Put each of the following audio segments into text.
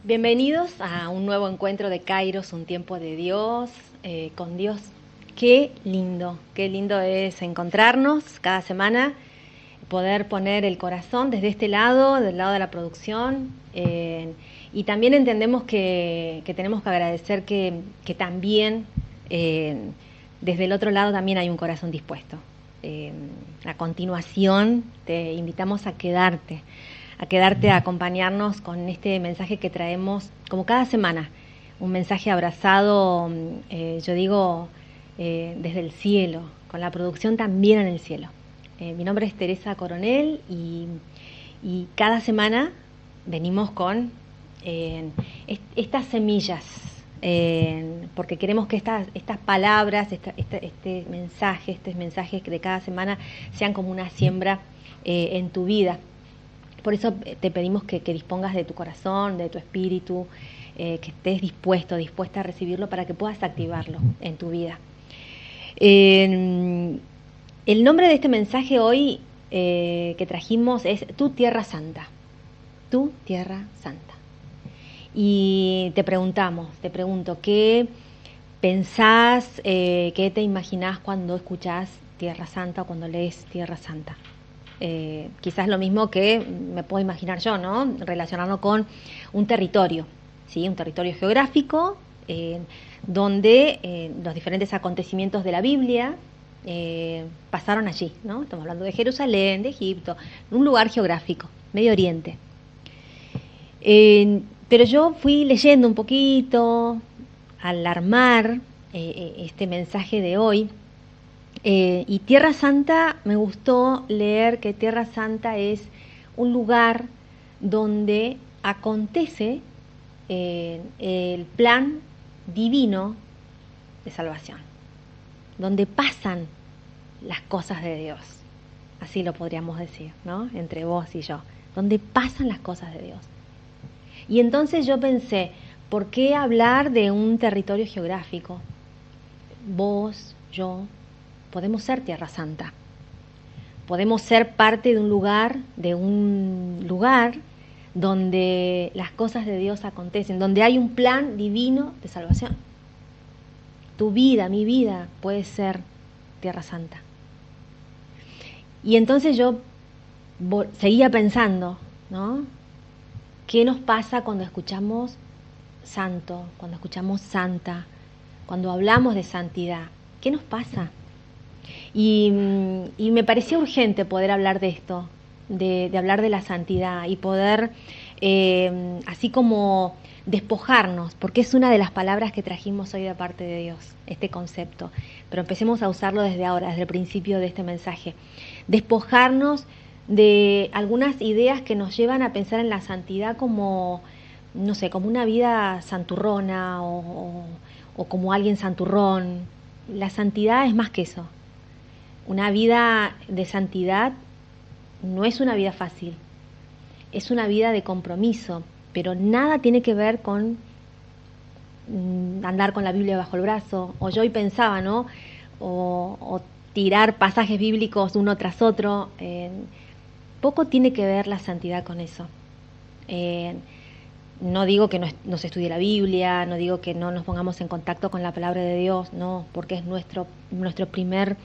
Bienvenidos a un nuevo encuentro de Kairos, un tiempo de Dios, con Dios. Qué lindo es encontrarnos cada semana, poder poner el corazón desde este lado, del lado de la producción, y también entendemos que tenemos que agradecer que también desde el otro lado también hay un corazón dispuesto. A continuación te invitamos a quedarte a acompañarnos con este mensaje que traemos como cada semana, un mensaje abrazado, yo digo, desde el cielo, con la producción también en el cielo. Mi nombre es Teresa Coronel y cada semana venimos con estas semillas, porque queremos que estas palabras, estos mensajes de cada semana sean como una siembra en tu vida. Por eso te pedimos que dispongas de tu corazón, de tu espíritu, que estés dispuesta a recibirlo para que puedas activarlo en tu vida. El nombre de este mensaje hoy que trajimos es Tu Tierra Santa. Tu Tierra Santa. Y te pregunto, ¿qué pensás, qué te imaginás cuando escuchás Tierra Santa o cuando lees Tierra Santa? Quizás lo mismo que me puedo imaginar yo, ¿no? Relacionarlo con un territorio, ¿sí? Un territorio geográfico donde los diferentes acontecimientos de la Biblia pasaron allí, ¿no? Estamos hablando de Jerusalén, de Egipto, un lugar geográfico, Medio Oriente. Pero yo fui leyendo un poquito al armar este mensaje de hoy. Y Tierra Santa, me gustó leer que Tierra Santa es un lugar donde acontece el plan divino de salvación, donde pasan las cosas de Dios, así lo podríamos decir, ¿no? Entre vos y yo, donde pasan las cosas de Dios. Y entonces yo pensé, ¿por qué hablar de un territorio geográfico? Vos, yo, podemos ser Tierra Santa, podemos ser parte de un lugar donde las cosas de Dios acontecen, donde hay un plan divino de salvación. Tu vida, mi vida puede ser Tierra Santa. Y entonces yo seguía pensando, ¿no? ¿Qué nos pasa cuando escuchamos santo, cuando escuchamos santa, cuando hablamos de santidad? ¿Qué nos pasa? Y me parecía urgente poder hablar de esto, de hablar de la santidad y poder, así como despojarnos, porque es una de las palabras que trajimos hoy de parte de Dios, este concepto. Pero empecemos a usarlo desde ahora, desde el principio de este mensaje. Despojarnos de algunas ideas que nos llevan a pensar en la santidad como, no sé, como una vida santurrona o como alguien santurrón. La santidad es más que eso. Una vida de santidad no es una vida fácil, es una vida de compromiso, pero nada tiene que ver con andar con la Biblia bajo el brazo, o yo hoy pensaba, ¿no? O tirar pasajes bíblicos uno tras otro. Poco tiene que ver la santidad con eso. No digo que no se estudie la Biblia, no digo que no nos pongamos en contacto con la palabra de Dios, no, porque es nuestra primer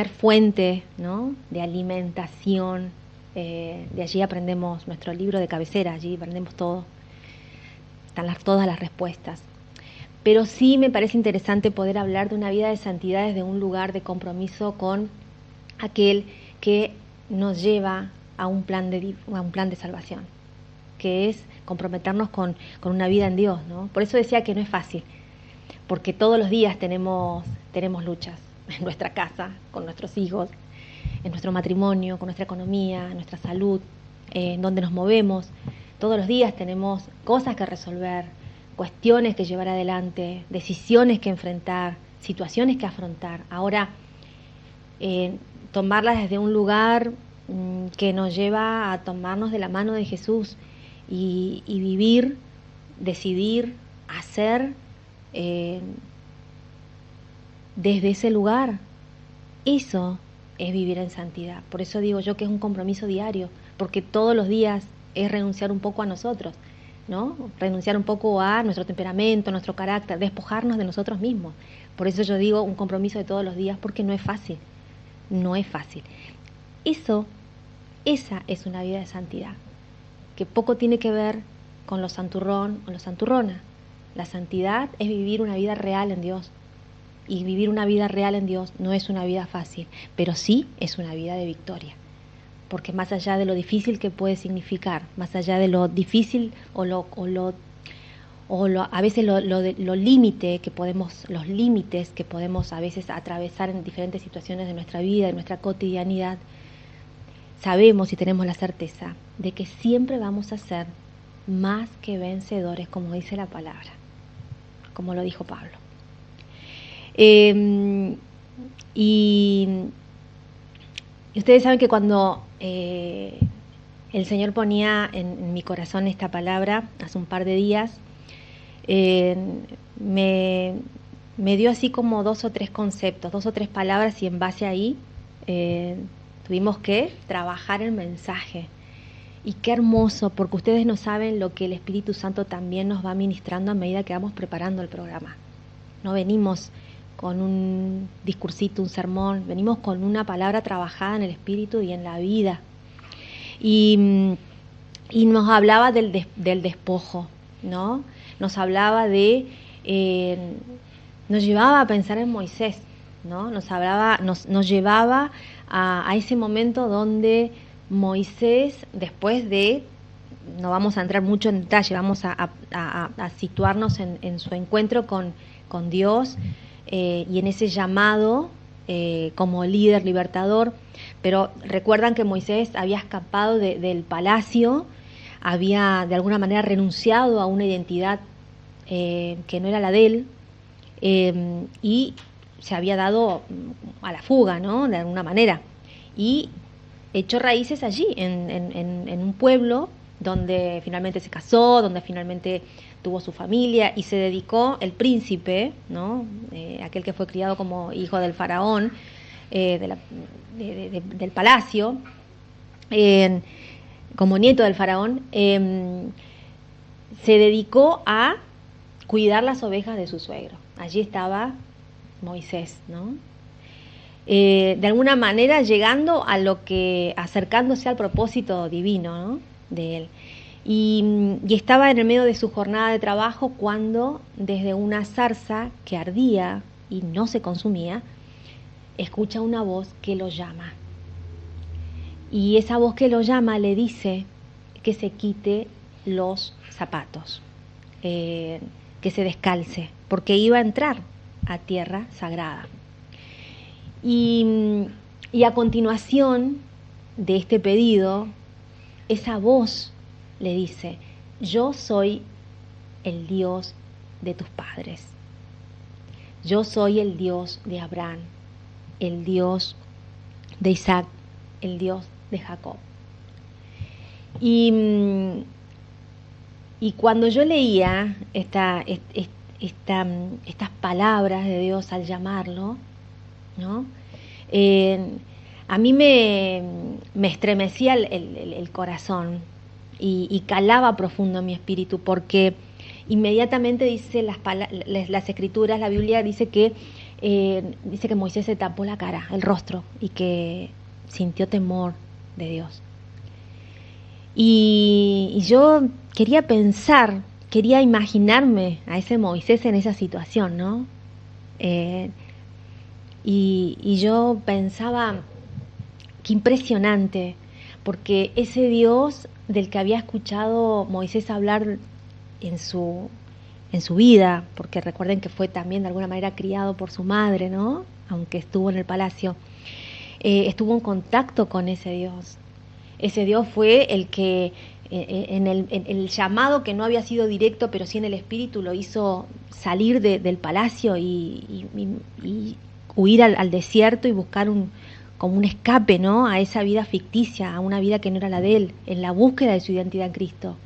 fuente, ¿no? De alimentación. De allí aprendemos nuestro libro de cabecera, allí aprendemos todo, están todas las respuestas. Pero sí me parece interesante poder hablar de una vida de santidad desde un lugar de compromiso con aquel que nos lleva a un plan de salvación, que es comprometernos con una vida en Dios, ¿no? Por eso decía que no es fácil, porque todos los días tenemos luchas en nuestra casa, con nuestros hijos, en nuestro matrimonio, con nuestra economía, nuestra salud, en donde nos movemos. Todos los días tenemos cosas que resolver, cuestiones que llevar adelante, decisiones que enfrentar, situaciones que afrontar. Ahora, tomarlas desde un lugar que nos lleva a tomarnos de la mano de Jesús y vivir, decidir, hacer desde ese lugar. Eso es vivir en santidad. Por eso digo yo que es un compromiso diario, porque todos los días es renunciar un poco a nosotros, ¿no? Renunciar un poco a nuestro temperamento, nuestro carácter, despojarnos de nosotros mismos. Por eso yo digo un compromiso de todos los días, porque no es fácil, no es fácil. Esa es una vida de santidad, que poco tiene que ver con lo santurrón o lo santurrona. La santidad es vivir una vida real en Dios. Y vivir una vida real en Dios no es una vida fácil, pero sí es una vida de victoria. Porque más allá de lo difícil que puede significar, más allá de lo difícil a veces lo límite que podemos, los límites que podemos a veces atravesar en diferentes situaciones de nuestra vida, de nuestra cotidianidad, sabemos y tenemos la certeza de que siempre vamos a ser más que vencedores, como dice la palabra, como lo dijo Pablo. Y ustedes saben que cuando el Señor ponía en mi corazón esta palabra hace un par de días, me dio así como 2 o 3 conceptos, 2 o 3 palabras, y en base ahí tuvimos que trabajar el mensaje. Y qué hermoso, porque ustedes no saben lo que el Espíritu Santo también nos va ministrando a medida que vamos preparando el programa. No venimos con un discursito, un sermón, venimos con una palabra trabajada en el Espíritu y en la vida. Y nos hablaba del despojo, ¿no? Nos hablaba nos llevaba a pensar en Moisés, ¿no? Nos llevaba a ese momento donde Moisés, después de, no vamos a entrar mucho en detalle, vamos a situarnos en su encuentro con Dios, y en ese llamado como líder libertador. Pero recuerdan que Moisés había escapado del palacio, había de alguna manera renunciado a una identidad que no era la de él, y se había dado a la fuga, ¿no? De alguna manera, y echó raíces allí, en un pueblo donde finalmente se casó, donde finalmente tuvo su familia, y se dedicó el príncipe, ¿no? Aquel que fue criado como hijo del faraón, del palacio, como nieto del faraón, se dedicó a cuidar las ovejas de su suegro. Allí estaba Moisés, ¿no? De alguna manera acercándose al propósito divino, ¿no? De él. Y estaba en el medio de su jornada de trabajo cuando, desde una zarza que ardía y no se consumía, escucha una voz que lo llama. Y esa voz que lo llama le dice que se quite los zapatos, que se descalce, porque iba a entrar a tierra sagrada. Y a continuación de este pedido, esa voz le dice: yo soy el Dios de tus padres. Yo soy el Dios de Abraham, el Dios de Isaac, el Dios de Jacob. Y cuando yo leía estas palabras de Dios al llamarlo, ¿no? A mí me estremecía el corazón y calaba profundo en mi espíritu, porque inmediatamente dice las escrituras, la Biblia dice que Moisés se tapó la cara, el rostro, y que sintió temor de Dios. Y yo quería imaginarme a ese Moisés en esa situación, ¿no? Y yo pensaba, qué impresionante, porque ese Dios del que había escuchado Moisés hablar en su vida, porque recuerden que fue también de alguna manera criado por su madre, ¿no? Aunque estuvo en el palacio, estuvo en contacto con ese Dios. Ese Dios fue el que en el llamado, que no había sido directo, pero sí en el espíritu, lo hizo salir del palacio y huir al desierto y buscar como un escape, ¿no? A esa vida ficticia, a una vida que no era la de él, en la búsqueda de su identidad en Cristo,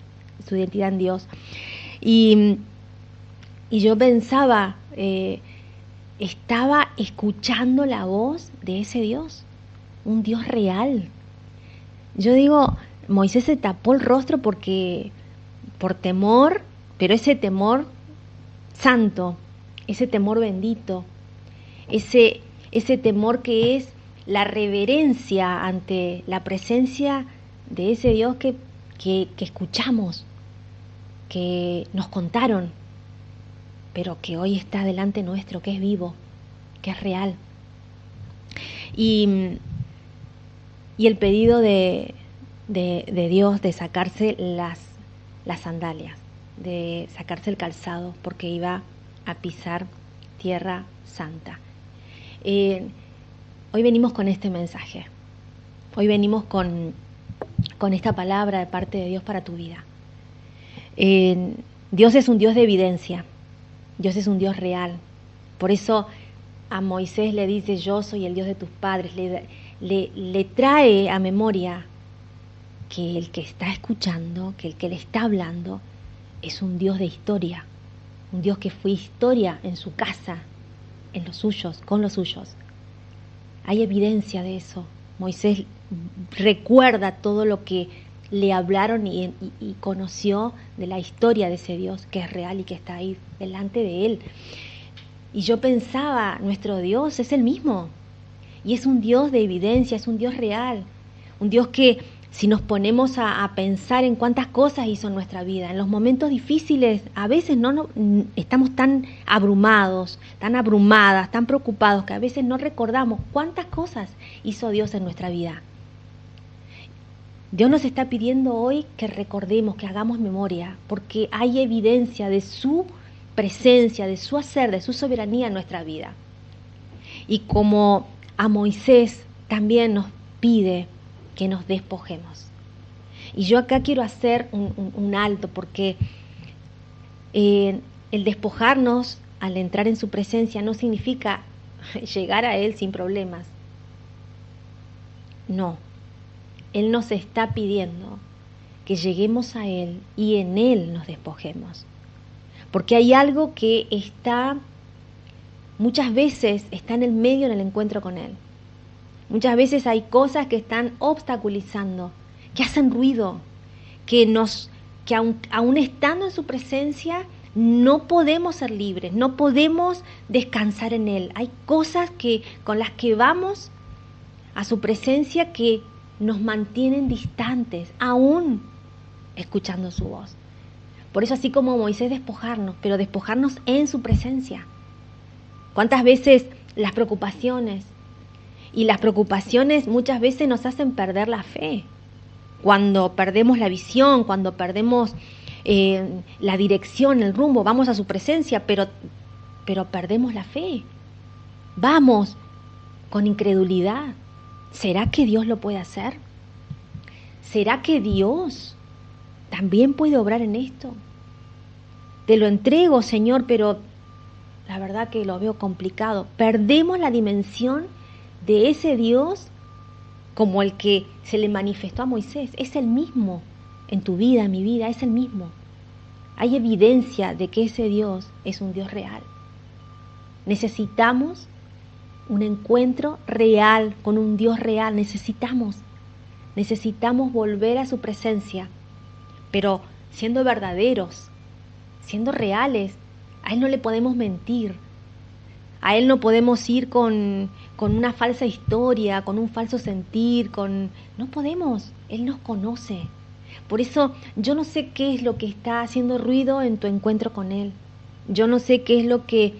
su identidad en Dios. Y yo pensaba, estaba escuchando la voz de ese Dios, un Dios real. Yo digo, Moisés se tapó el rostro por temor, pero ese temor santo, ese temor bendito, ese temor que es la reverencia ante la presencia de ese Dios que escuchamos, que nos contaron, pero que hoy está delante nuestro, que es vivo, que es real. Y el pedido de Dios de sacarse las sandalias, de sacarse el calzado, porque iba a pisar tierra santa. Hoy venimos con este mensaje, hoy venimos con esta palabra de parte de Dios para tu vida. Dios es un Dios de evidencia, Dios es un Dios real. Por eso a Moisés le dice: yo soy el Dios de tus padres. Le trae a memoria que el que está escuchando, que el que le está hablando, es un Dios de historia, un Dios que fue historia en su casa, en los suyos, con los suyos. Hay evidencia de eso. Moisés recuerda todo lo que le hablaron y conoció de la historia de ese Dios que es real y que está ahí delante de él. Y yo pensaba, nuestro Dios es el mismo, y es un Dios de evidencia, es un Dios real, un Dios que, si nos ponemos a pensar en cuántas cosas hizo en nuestra vida, en los momentos difíciles, a veces no estamos tan abrumados, tan abrumadas, tan preocupados, que a veces no recordamos cuántas cosas hizo Dios en nuestra vida. Dios nos está pidiendo hoy que recordemos, que hagamos memoria, porque hay evidencia de su presencia, de su hacer, de su soberanía en nuestra vida. Y como a Moisés también nos pide que nos despojemos. Y yo acá quiero hacer un alto, porque el despojarnos al entrar en su presencia no significa llegar a Él sin problemas. No, Él nos está pidiendo que lleguemos a Él y en Él nos despojemos. Porque hay algo que muchas veces está en el medio en el encuentro con Él. Muchas veces hay cosas que están obstaculizando, que hacen ruido, que aún estando en su presencia no podemos ser libres, no podemos descansar en Él. Hay cosas con las que vamos a su presencia que nos mantienen distantes, aún escuchando su voz. Por eso, así como Moisés, despojarnos, pero despojarnos en su presencia. ¿Cuántas veces las preocupaciones muchas veces nos hacen perder la fe? Cuando perdemos la visión, cuando perdemos la dirección, el rumbo, vamos a su presencia, pero perdemos la fe. Vamos con incredulidad. ¿Será que Dios lo puede hacer? ¿Será que Dios también puede obrar en esto? Te lo entrego, Señor, pero la verdad que lo veo complicado. Perdemos la dimensión de ese Dios como el que se le manifestó a Moisés. Es el mismo en tu vida, en mi vida, es el mismo. Hay evidencia de que ese Dios es un Dios real. Necesitamos un encuentro real con un Dios real. Necesitamos volver a su presencia, pero siendo verdaderos, siendo reales. A Él no le podemos mentir. A Él no podemos ir con una falsa historia, con un falso sentir, no podemos. Él nos conoce. Por eso yo no sé qué es lo que está haciendo ruido en tu encuentro con Él. Yo no sé qué es lo que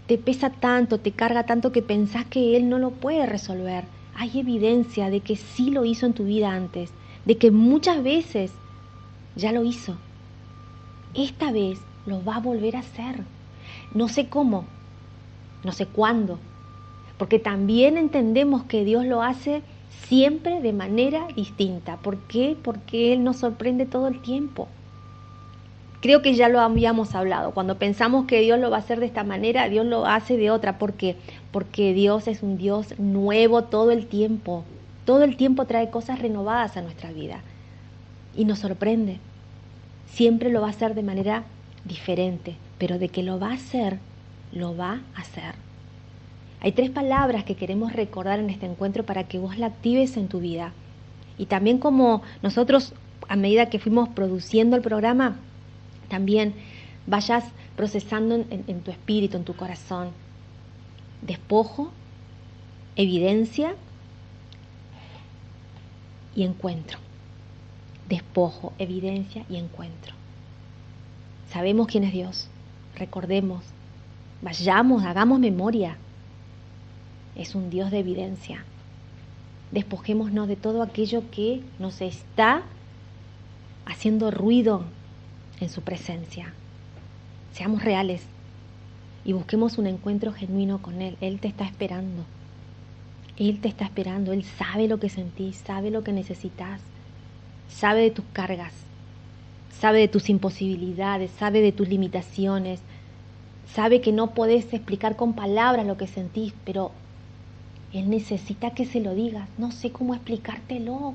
te pesa tanto, te carga tanto, que pensás que Él no lo puede resolver. Hay evidencia de que sí lo hizo en tu vida antes, de que muchas veces ya lo hizo. Esta vez lo va a volver a hacer. No sé cómo, no sé cuándo, porque también entendemos que Dios lo hace siempre de manera distinta. ¿Por qué? Porque Él nos sorprende todo el tiempo. Creo que ya lo habíamos hablado. Cuando pensamos que Dios lo va a hacer de esta manera, Dios lo hace de otra. ¿Por qué? Porque Dios es un Dios nuevo todo el tiempo. Todo el tiempo trae cosas renovadas a nuestra vida y nos sorprende. Siempre lo va a hacer de manera diferente, pero de que lo va a hacer, lo va a hacer. Hay 3 palabras que queremos recordar en este encuentro para que vos la actives en tu vida Y también como nosotros, a medida que fuimos produciendo el programa, también vayas procesando en tu espíritu, en tu corazón, despojo, evidencia y encuentro. Despojo, evidencia y encuentro. Sabemos quién es Dios, recordemos, vayamos, hagamos memoria. Es un Dios de evidencia. Despojémonos de todo aquello que nos está haciendo ruido en su presencia. Seamos reales y busquemos un encuentro genuino con Él. Él te está esperando. Él te está esperando. Él sabe lo que sentís, sabe lo que necesitas, sabe de tus cargas, sabe de tus imposibilidades, sabe de tus limitaciones, sabe que no podés explicar con palabras lo que sentís, pero Él necesita que se lo digas. No sé cómo explicártelo.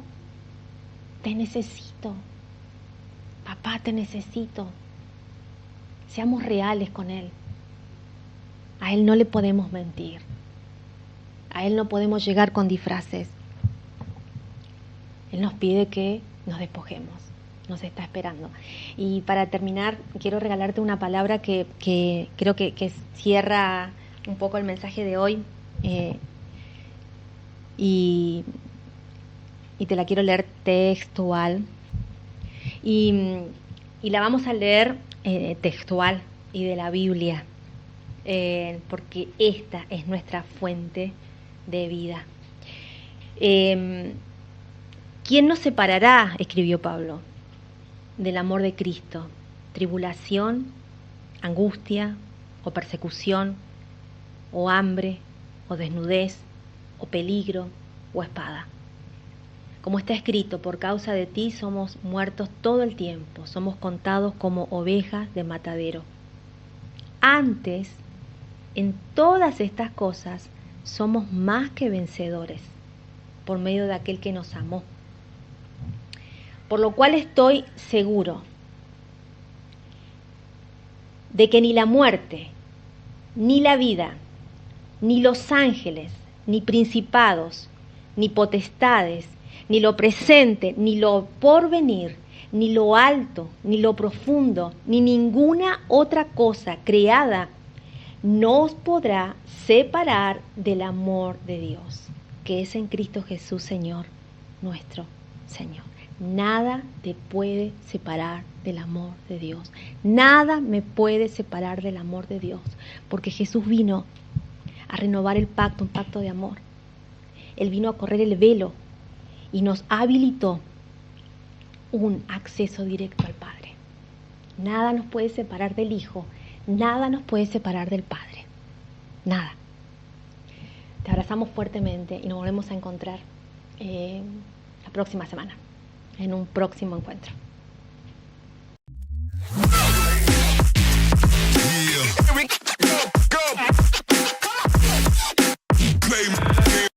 Te necesito. Papá, te necesito. Seamos reales con Él. A Él no le podemos mentir. A Él no podemos llegar con disfraces. Él nos pide que nos despojemos. Nos está esperando. Y para terminar, quiero regalarte una palabra que creo que cierra un poco el mensaje de hoy. Y te la quiero leer textual. Y la vamos a leer textual y de la Biblia, porque esta es nuestra fuente de vida. ¿Quién nos separará?, escribió Pablo, del amor de Cristo? ¿Tribulación, angustia, o persecución, o hambre, o desnudez, o peligro, o espada? Como está escrito, por causa de ti somos muertos todo el tiempo, somos contados como ovejas de matadero. Antes, en todas estas cosas, somos más que vencedores, por medio de aquel que nos amó. Por lo cual estoy seguro de que ni la muerte, ni la vida, ni los ángeles, ni principados, ni potestades, ni lo presente, ni lo porvenir, ni lo alto, ni lo profundo, ni ninguna otra cosa creada nos podrá separar del amor de Dios, que es en Cristo Jesús, Señor, nuestro Señor. Nada te puede separar del amor de Dios. Nada me puede separar del amor de Dios, porque Jesús vino a renovar el pacto, un pacto de amor. Él vino a correr el velo y nos habilitó un acceso directo al Padre. Nada nos puede separar del Hijo, nada nos puede separar del Padre. Nada. Te abrazamos fuertemente y nos volvemos a encontrar la próxima semana, en un próximo encuentro.